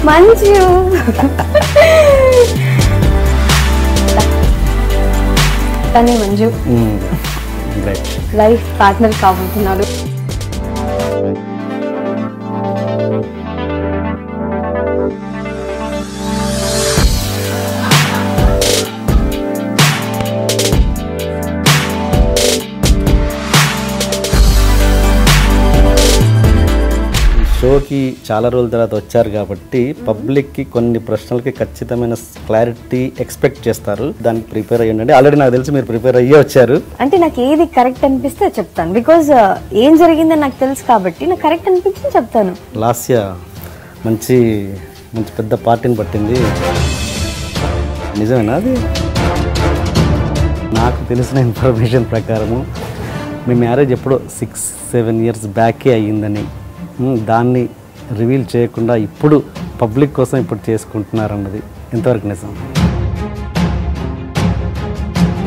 మంజు తనే Manju life partner కాబోతున్నాడు. షోకి చాలా రోజుల తర్వాత వచ్చారు కాబట్టి పబ్లిక్కి కొన్ని ప్రశ్నలకి ఖచ్చితమైన క్లారిటీ ఎక్స్పెక్ట్ చేస్తారు. దానికి ప్రిపేర్ అయ్యండి. ఆల్రెడీ నాకు తెలిసి మీరు ప్రిపేర్ అయ్యే వచ్చారు. అంటే నాకు ఏది కరెక్ట్ అనిపిస్తే చెప్తాను. బికాజ్ ఏం జరిగిందని నాకు తెలుసు కాబట్టి నాకు కరెక్ట్ అనిపించింది చెప్తాను. లాస్య మంచి మంచి పెద్ద పార్టీని పట్టింది. నిజమేనా అది? నాకు తెలిసిన ఇన్ఫర్మేషన్ ప్రకారము మీ మ్యారేజ్ ఎప్పుడో 6-7 years బ్యాకే అయ్యిందని, దాన్ని రివీల్ చేయకుండా ఇప్పుడు పబ్లిక్ కోసం ఇప్పుడు చేసుకుంటున్నారన్నది ఎంతవరకు నిజం?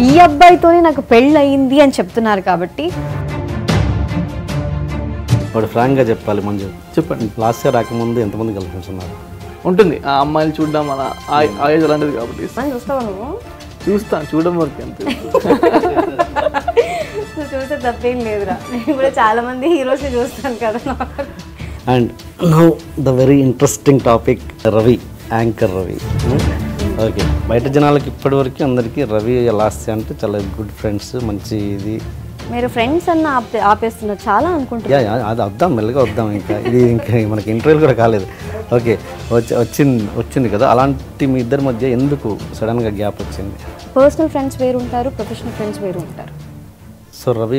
ఈ అబ్బాయితోనే నాకు పెళ్ళి అయింది అని చెప్తున్నారు కాబట్టి వాడు ఫ్రాంక్గా చెప్పాలి. మంజు చెప్పండి, లాస్ట్ ఇయర్ రాకముందు ఎంతమంది గర్ల్ ఫ్రెండ్స్ ఉన్నారు? ఉంటుంది ఆ అమ్మాయిలు చూడడం అలా ఆయేజ్ అలాంటిది కాబట్టి. చూస్తావా నువ్వు? చూస్తాను, చూడడం వరకు అంతే. నువ్వు చూస్తే తప్పేం లేదురా. నేను కూడా చాలా మంది హీరోస్ చూస్తాను కదా. And now the very interesting topic, Ravi, anchor Ravi. Okay, బయట జనాలకి ఇప్పటివరకు అందరికీ రవి లాస్య అంటే చాలా గుడ్ ఫ్రెండ్స్, మంచి ఇది. మీరు ఫ్రెండ్స్ అన్న ఆపేస్తున్నారు చాలా అనుకుంటున్నారు. అది వద్దాం, మెల్లగా వద్దాం. ఇంకా మనకి ఇంటర్వ్యూలు కూడా కాలేదు. ఓకే, వచ్చింది కదా. అలాంటి మీ ఇద్దరి మధ్య ఎందుకు సడన్గా గ్యాప్ వచ్చింది? పర్సనల్ ఫ్రెండ్స్ వేరు ఉంటారు, ప్రొఫెషనల్ ఫ్రెండ్స్ వేరు ఉంటారు. So Ravi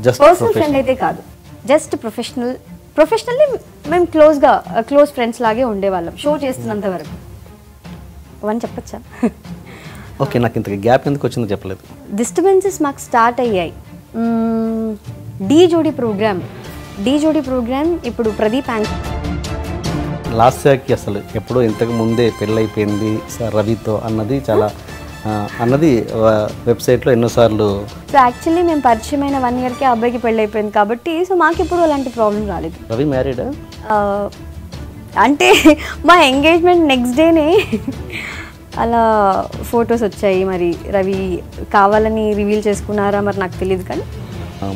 just personal friend అయితే కాదు, జస్ట్ ప్రొఫెషనల్లీ మేము క్లోజ్ ఫ్రెండ్స్ లాగే ఉండేవాళ్ళం షో చేస్తున్నంత వరకు. అవన్నీ చెప్పచ్చా? ఓకే, నాకు ఇంతకు గ్యాప్ ఎందుకు వచ్చిందో చెప్పలేదు. డిస్టర్బెన్సెస్ మాకు స్టార్ట్ అయ్యాయి. ఢీ జోడీ ప్రోగ్రామ్ ఇప్పుడు ప్రదీప్ లాస్యాకి అసలు ఎప్పుడో ఇంతకు ముందే పెళ్ళైపోయింది రవితో అన్నది వెబ్సైట్లో ఎన్నోసార్లు. సో యాక్చువల్లీ మేము పరిచయమైన 1 yearకే అబ్బాయికి పెళ్ళి అయిపోయింది కాబట్టి సో మాకు ఎప్పుడు అలాంటి ప్రాబ్లం రాలేదు. రవి మ్యారీడా? అంటే మా ఎంగేజ్మెంట్ నెక్స్ట్ డేనే అలా ఫొటోస్ వచ్చాయి. మరి రవి కావాలని రివీల్ చేసుకున్నారా మరి నాకు తెలియదు. కానీ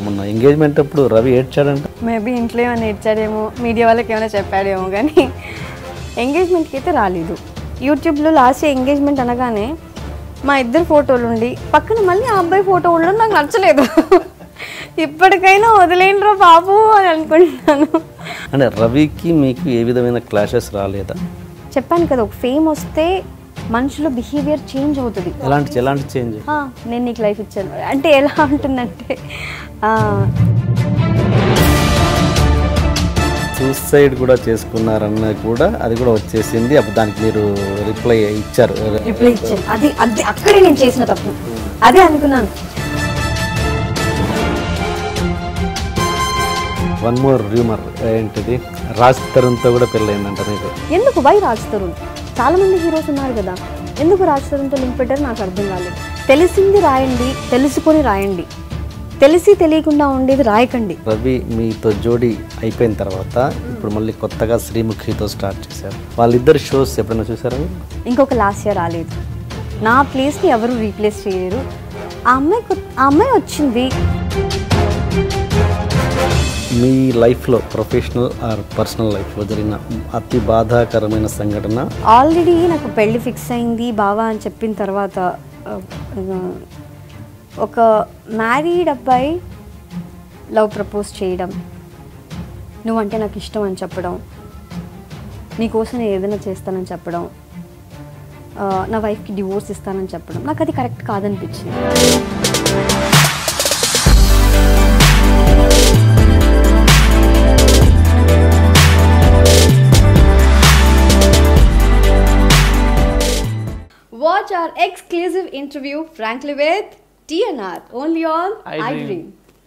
మొన్న ఎంగేజ్మెంట్ అప్పుడు రవి ఏడ్చాడంట. మేబీ ఇంట్లో ఏమైనా ఏడ్చాడేమో, మీడియా వాళ్ళకి ఏమైనా చెప్పాడేమో, కానీ ఎంగేజ్మెంట్కి అయితే రాలేదు. యూట్యూబ్లో లాస్ట్ ఎంగేజ్మెంట్ అనగానే మా ఇద్దరు ఫోటోలు ఉండి పక్కన మళ్ళీ ఆ అబ్బాయి ఫోటో ఉండడం నాకు నచ్చలేదు. ఇప్పటికైనా వదిలేండ్రో బాబు అని అనుకుంటున్నాను. అంటే రవికి మీకు ఏ విధమైన క్లాషెస్ రాలేదా? చెప్పాను కదా, ఒక ఫేమ్ వస్తే మనుషుల బిహేవియర్ చేంజ్ అవుతుంది. ఎలాంటి చేంజ్? నేను నీకు లైఫ్ ఇచ్చాను అంటే ఎలా ఉంటుందంటే, సూసైడ్ కూడా చేసుకున్నారన్న కూడా అది కూడా వచ్చేసింది. అప్పుడు దానికి మీరు రిప్లై ఇచ్చారు. అది అక్కడే నేను చేసిన తప్పు, అదే అనుకున్నాను. వన్ మోర్ రూమర్ ఏంటిది, రాజ్ తరుణ్తో కూడా పెళ్ళయిందంట మీకు. ఎందుకు వై రాజ్ తరుణ్? చాలా మంది హీరోస్ ఉన్నారు కదా, ఎందుకు రాజ్ తరుణ్తో లింక్ పెట్టారు నాకు అర్థం కాలేదు. తెలిసింది రాయండి, తెలుసుకొని రాయండి, తెలిసి తెలియకుండా ఉండేది రాయకండి. రవి మీతో జోడీ అయిపోయిన తర్వాత ఇప్పుడు మళ్ళీ కొత్తగా శ్రీముఖితో స్టార్ట్ చేశారు. వాళ్ళిద్దరు షోస్ ఎప్పుడైనా చూసారా? ఇంకొక లాస్ట్ ఇయర్ రాలేదు. నా ప్లేస్ని ఎవరు రీప్లేస్ చేయరు. ఆ అమ్మాయి వచ్చింది. మీ లైఫ్లో ప్రొఫెషనల్ ఆర్ పర్సనల్ లైఫ్లో జరిగిన అతి బాధాకరమైన సంఘటన? ఆల్రెడీ నాకు పెళ్ళి ఫిక్స్ అయింది బావా అని చెప్పిన తర్వాత ఒక మ్యారీడ్ అబ్బాయి లవ్ ప్రపోజ్ చేయడం, నువ్వంటే నాకు ఇష్టం అని చెప్పడం, నీకోసం నేను ఏదైనా చేస్తానని చెప్పడం, నా వైఫ్కి డివోర్స్ ఇస్తానని చెప్పడం, నాకు అది correct కాదనిపించింది. Watch our exclusive interview, Frankly with TNR, only on iDream.